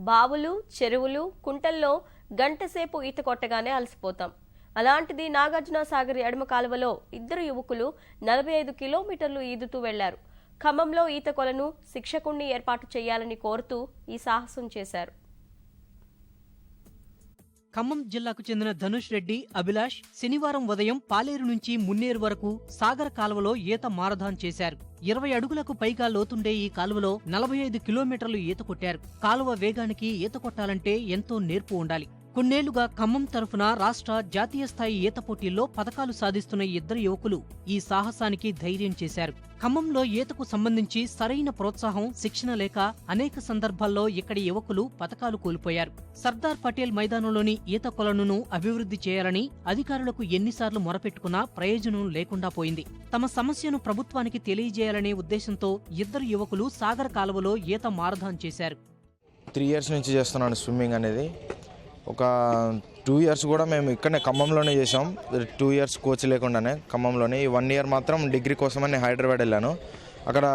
బావులు, చెరువులు, కుంటల్లో గంటసేపు ఈత కొట్టగానే అలసిపోతాం. అలాంటిది నాగార్జున సాగర్ ఎడమ కాలువలో ఇద్దరు యువకులు 45 కిలోమీటర్లు ఈదుతూ వెళ్లారు. ఖమ్మంలో ఈత కొలను, శిక్షకుణ్ణి ఏర్పాటు చేయాలని కోరుతూ ఈ సాహసం చేశారు. ఖమ్మం జిల్లాకు చెందిన ధనుష్ రెడ్డి, అభిలాష్ శనివారం ఉదయం పాలేరు నుంచి మున్నేరు వరకు సాగర్ కాలువలో ఈత మారథాన్ చేశారు. 20 అడుగులకు పైగా లోతుండే ఈ కాలువలో 45 కిలోమీటర్లు ఈత కొట్టారు. కాలువ వేగానికి ఈత కొట్టాలంటే ఎంతో నేర్పు ఉండాలి. కొన్నేళ్లుగా ఖమ్మం తరఫున రాష్ట్ర, జాతీయ స్థాయి ఈత పోటీల్లో పతకాలు సాధిస్తున్న ఇద్దరు యువకులు ఈ సాహసానికి ధైర్యం చేశారు. ఖమ్మంలో ఈతకు సంబంధించి సరైన ప్రోత్సాహం, శిక్షణ లేక అనేక సందర్భాల్లో ఇక్కడి యువకులు పతకాలు కోల్పోయారు. సర్దార్ పటేల్ మైదానంలోని ఈత కొలనును అభివృద్ధి చేయాలని అధికారులకు ఎన్నిసార్లు మొరపెట్టుకున్నా ప్రయోజనం లేకుండా పోయింది. తమ సమస్యను ప్రభుత్వానికి తెలియజేయాలనే ఉద్దేశంతో ఇద్దరు యువకులు సాగర్ కాలువలో ఈత మారథాన్ చేశారు. 3 years నుంచి చేస్తున్నాను స్విమ్మింగ్ అనేది. ఒక 2 years కూడా మేము ఇక్కడనే ఖమ్మంలోనే చేసాం. 2 years కోచ్ లేకుండానే ఖమ్మంలోనే. 1 year మాత్రం డిగ్రీ కోసమని హైదరాబాద్ వెళ్ళాను. అక్కడ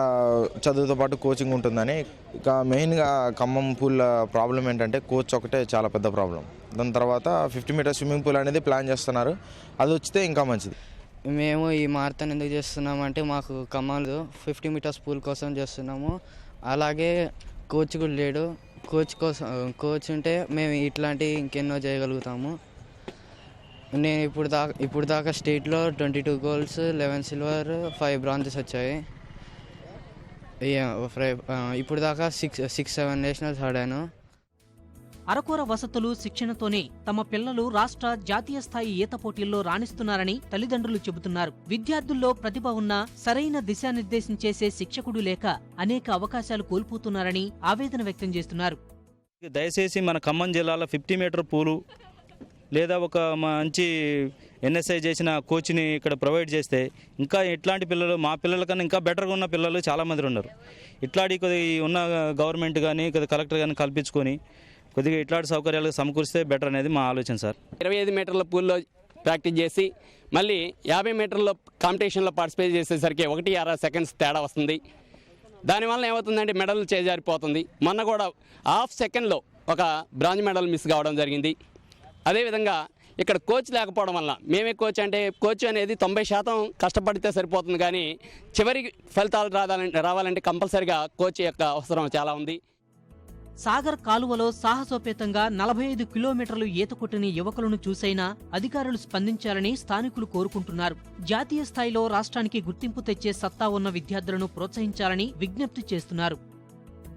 చదువుతో పాటు కోచింగ్ ఉంటుందని. ఇక మెయిన్గా ఖమ్మం పూల్ ప్రాబ్లం ఏంటంటే కోచ్ ఒకటే చాలా పెద్ద ప్రాబ్లం. దాని తర్వాత 50 మీటర్ స్విమ్మింగ్ పూల్ అనేది ప్లాన్ చేస్తున్నారు. అది వచ్చితే ఇంకా మంచిది. మేము ఈ మారథాన్ ఎందుకు చేస్తున్నామంటే మాకు ఖమ్మంలో 50 మీటర్స్ పూల్ కోసం చేస్తున్నాము. అలాగే కోచ్ కూడా లేడు. కోచ్ ఉంటే మేము ఇట్లాంటివి ఇంకెన్నో చేయగలుగుతాము. నేను ఇప్పుడు దాకా స్టేట్లో 22 గోల్డ్స్, 11 సిల్వర్, 5 బ్రాంజెస్ వచ్చాయి. ఇప్పుడు దాకా 6-7 నేషనల్స్ ఆడాను. అరకొర వసతులు, శిక్షణతోనే తమ పిల్లలు రాష్ట్ర, జాతీయ స్థాయి ఈత పోటీల్లో రాణిస్తున్నారని తల్లిదండ్రులు చెబుతున్నారు. విద్యార్థుల్లో ప్రతిభ ఉన్నా సరైన దిశానిర్దేశం చేసే శిక్షకుడు లేక అనేక అవకాశాలు కోల్పోతున్నారని ఆవేదన వ్యక్తం చేస్తున్నారు. దయచేసి మన ఖమ్మం జిల్లాలో 50 మీటర్ పూలు లేదా ఒక మంచి ఎన్ఎస్ఐ చేసిన కోచ్ని ఇక్కడ ప్రొవైడ్ చేస్తే ఇంకా ఇట్లాంటి పిల్లలు, మా పిల్లల కన్నా ఇంకా బెటర్గా ఉన్న పిల్లలు చాలామంది ఉన్నారు. ఇట్లాంటి కొద్దిగా ఉన్న గవర్నమెంట్ కానీ కలెక్టర్ కానీ కల్పించుకొని కొద్దిగా ఇట్లాంటి సౌకర్యాలు సమకూరిస్తే బెటర్ అనేది మా ఆలోచన సార్. 25 మీటర్ల పూల్లో ప్రాక్టీస్ చేసి మళ్ళీ 50 మీటర్ల కాంపిటీషన్లో పార్టిసిపేట్ చేసేసరికి 1.6 సెకండ్స్ తేడా వస్తుంది. దానివల్ల ఏమవుతుందంటే మెడల్ చేజారిపోతుంది. మొన్న కూడా హాఫ్ సెకండ్లో ఒక బ్రాంజ్ మెడల్ మిస్ కావడం జరిగింది. అదేవిధంగా ఇక్కడ కోచ్ లేకపోవడం వల్ల, మేమే కోచ్ అనేది 90% కష్టపడితే సరిపోతుంది, కానీ చివరి ఫలితాలు రావాలంటే కంపల్సరిగా కోచ్ యొక్క అవసరం చాలా ఉంది. సాగర్ కాలువలో సాహసోపేతంగా 45 కిలోమీటర్లు ఈత కొట్టిన యువకులను చూసైనా అధికారులు స్పందించాలని స్థానికులు కోరుకుంటున్నారు. జాతీయ స్థాయిలో రాష్ట్రానికి గుర్తింపు తెచ్చే సత్తా ఉన్న విద్యార్థులను ప్రోత్సహించాలని విజ్ఞప్తి చేస్తున్నారు.